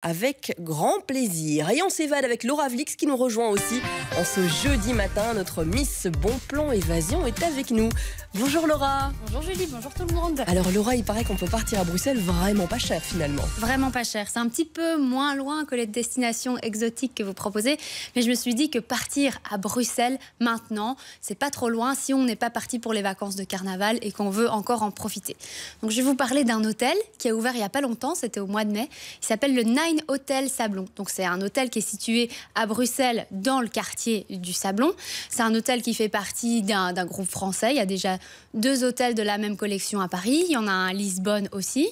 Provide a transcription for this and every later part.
Avec grand plaisir. Et on s'évade avec Laura Vlix qui nous rejoint aussi en ce jeudi matin. Notre Miss Bon Plan Évasion est avec nous. Bonjour Laura. Bonjour Julie, bonjour tout le monde. Alors Laura, il paraît qu'on peut partir à Bruxelles vraiment pas cher finalement. Vraiment pas cher. C'est un petit peu moins loin que les destinations exotiques que vous proposez. Mais je me suis dit que partir à Bruxelles maintenant, c'est pas trop loin si on n'est pas parti pour les vacances de carnaval et qu'on veut encore en profiter. Donc je vais vous parler d'un hôtel qui a ouvert il y a pas longtemps, c'était au mois de mai. Il s'appelle le Nine Hotel Sablon. Donc c'est un hôtel qui est situé à Bruxelles dans le quartier du Sablon. C'est un hôtel qui fait partie d'un groupe français. Il y a déjà 2 hôtels de la même collection à Paris. Il y en a un à Lisbonne aussi.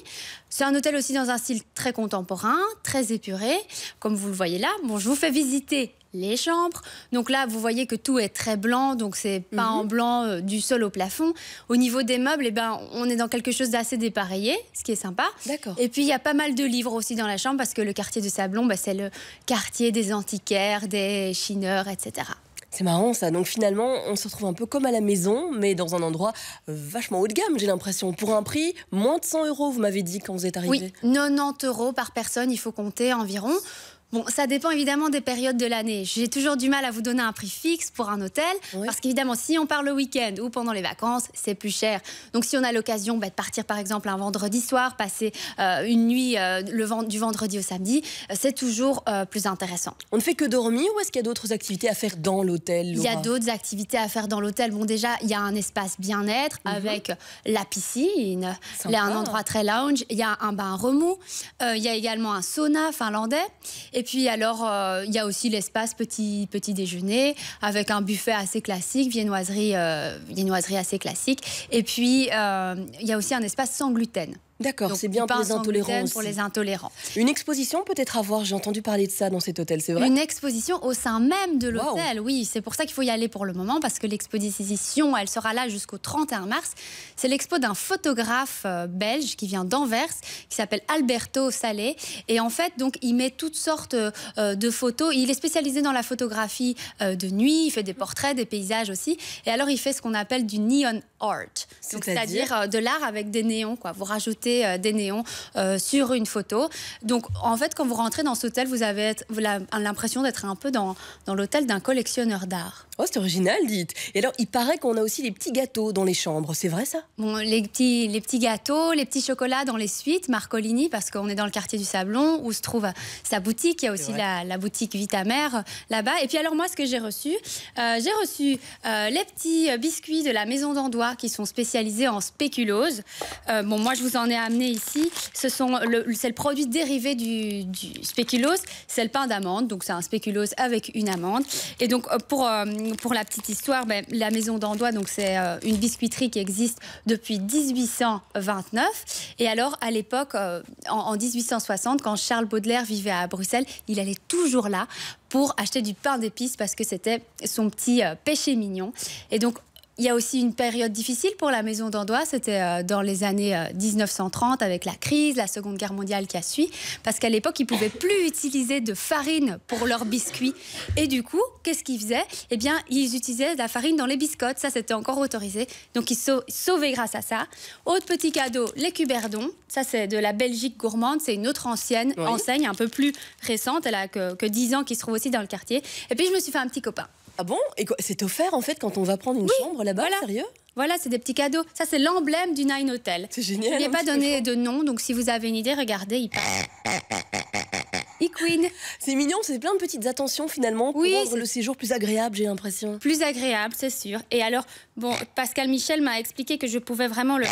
C'est un hôtel aussi dans un style très contemporain, très épuré, comme vous le voyez là. Bon, je vous fais visiter les chambres. Donc là, vous voyez que tout est très blanc, donc c'est peint en blanc du sol au plafond. Au niveau des meubles, eh ben, on est dans quelque chose d'assez dépareillé, ce qui est sympa. D'accord. Et puis, il y a pas mal de livres aussi dans la chambre, parce que le quartier du Sablon, bah, c'est le quartier des antiquaires, des chineurs, etc. C'est marrant ça, donc finalement on se retrouve un peu comme à la maison, mais dans un endroit vachement haut de gamme, j'ai l'impression. Pour un prix, moins de 100 €, vous m'avez dit quand vous êtes arrivé. Oui, 90 € par personne, il faut compter environ. Bon, ça dépend évidemment des périodes de l'année. J'ai toujours du mal à vous donner un prix fixe pour un hôtel, parce qu'évidemment, si on part le week-end ou pendant les vacances, c'est plus cher. Donc, si on a l'occasion de partir, par exemple, un vendredi soir, passer une nuit du vendredi au samedi, c'est toujours plus intéressant. On ne fait que dormir ou est-ce qu'il y a d'autres activités à faire dans l'hôtel, Laura ? Il y a d'autres activités à faire dans l'hôtel. Bon, déjà, il y a un espace bien-être avec la piscine, un endroit très lounge. Il y a un bain remous. Il y a également un sauna finlandais. Et puis alors, il y a aussi l'espace petit déjeuner avec un buffet assez classique, viennoiserie assez classique. Et puis, il y a aussi un espace sans gluten. D'accord, c'est bien pour les intolérants aussi. Pour les intolérants. Une exposition peut-être à voir, j'ai entendu parler de ça dans cet hôtel, c'est vrai ? Une exposition au sein même de l'hôtel, oui. C'est pour ça qu'il faut y aller pour le moment, parce que l'exposition, elle sera là jusqu'au 31 mars. C'est l'expo d'un photographe belge qui vient d'Anvers, qui s'appelle Alberto Salé. Et en fait, donc, il met toutes sortes de photos. Il est spécialisé dans la photographie de nuit, il fait des portraits, des paysages aussi. Et alors, il fait ce qu'on appelle du neon art. C'est-à-dire de l'art avec des néons, quoi. Vous rajoutez des néons sur une photo. Donc, en fait, quand vous rentrez dans cet hôtel, vous avez l'impression d'être un peu dans l'hôtel d'un collectionneur d'art. Oh, c'est original, dites. Et alors, il paraît qu'on a aussi des petits gâteaux dans les chambres, c'est vrai ça ? Bon, les petits gâteaux, les petits chocolats dans les suites, Marcolini, parce qu'on est dans le quartier du Sablon, où se trouve sa boutique. Il y a aussi la boutique Vitamère là-bas. Et puis alors, moi, ce que j'ai reçu, les petits biscuits de la maison d'Andois qui sont spécialisés en spéculose. Bon, moi, je vous en ai amené ici. C'est le produit dérivé du spéculose. C'est le pain d'amande. Donc, c'est un spéculose avec une amande. Et donc, pour la petite histoire, la maison d'Andois, donc c'est une biscuiterie qui existe depuis 1829. Et alors, à l'époque, en 1860, quand Charles Baudelaire vivait à Bruxelles, il allait toujours là pour acheter du pain d'épices parce que c'était son petit péché mignon. Et donc, il y a aussi une période difficile pour la maison d'Andois, c'était dans les années 1930 avec la crise, la Seconde Guerre mondiale qui a suivi, parce qu'à l'époque, ils ne pouvaient plus utiliser de farine pour leurs biscuits. Et du coup, qu'est-ce qu'ils faisaient ? Eh bien, ils utilisaient de la farine dans les biscottes, ça c'était encore autorisé. Donc, ils sauvaient grâce à ça. Autre petit cadeau, les cuberdons. Ça, c'est de la Belgique gourmande, c'est une autre enseigne un peu plus récente, elle a que 10 ans, qui se trouve aussi dans le quartier. Et puis, je me suis fait un petit copain. Ah bon ? Et c'est offert en fait quand on va prendre une chambre là-bas, sérieux ? Voilà, c'est des petits cadeaux. Ça, c'est l'emblème du Nine Hotel. C'est génial. Je n'ai pas donné de nom, donc si vous avez une idée, regardez, il passe. E-Queen. C'est mignon, c'est plein de petites attentions finalement pour rendre le séjour plus agréable, j'ai l'impression. Plus agréable, c'est sûr. Et alors, bon, Pascal Michel m'a expliqué que je pouvais vraiment le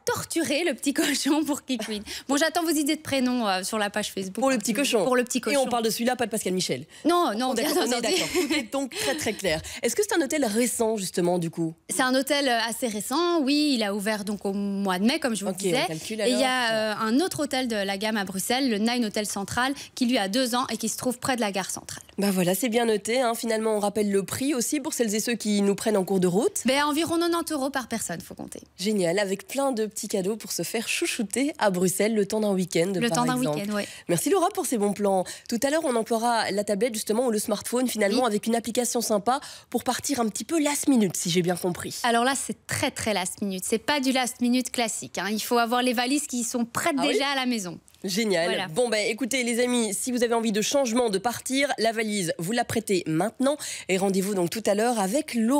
torturer, le petit cochon, pour Kikwin. Bon, j'attends vos idées de prénoms sur la page Facebook. Pour le petit cochon. Pour le petit cochon. Et on parle de celui-là, pas de Pascal Michel. Non, d'accord, bien on est entendu. d'accord. Tout est donc très très clair. Est-ce que c'est un hôtel récent justement du coup ? C'est un hôtel assez récent, oui. Il a ouvert donc au mois de mai, comme je vous le disais. Et il y a un autre hôtel de la gamme à Bruxelles, le Nine Hotel Central, qui lui a 2 ans et qui se trouve près de la gare centrale. Bah voilà, c'est bien noté. Hein. Finalement, on rappelle le prix aussi pour celles et ceux qui nous prennent en cours de route. Environ 90 € par personne, faut compter. Génial, avec plein de petits cadeaux pour se faire chouchouter à Bruxelles le temps d'un week-end. Le temps d'un week-end, oui. Merci Laura pour ces bons plans. Tout à l'heure, on emploiera la tablette justement ou le smartphone finalement avec une application sympa pour partir un petit peu last minute, si j'ai bien compris. Alors là, c'est très très last minute. C'est pas du last minute classique. Hein. Il faut avoir les valises qui sont prêtes déjà à la maison. Génial. Voilà. Bon, écoutez les amis, si vous avez envie de changement, de partir, la valise, vous la prêtez maintenant. Et rendez-vous donc tout à l'heure avec Laura.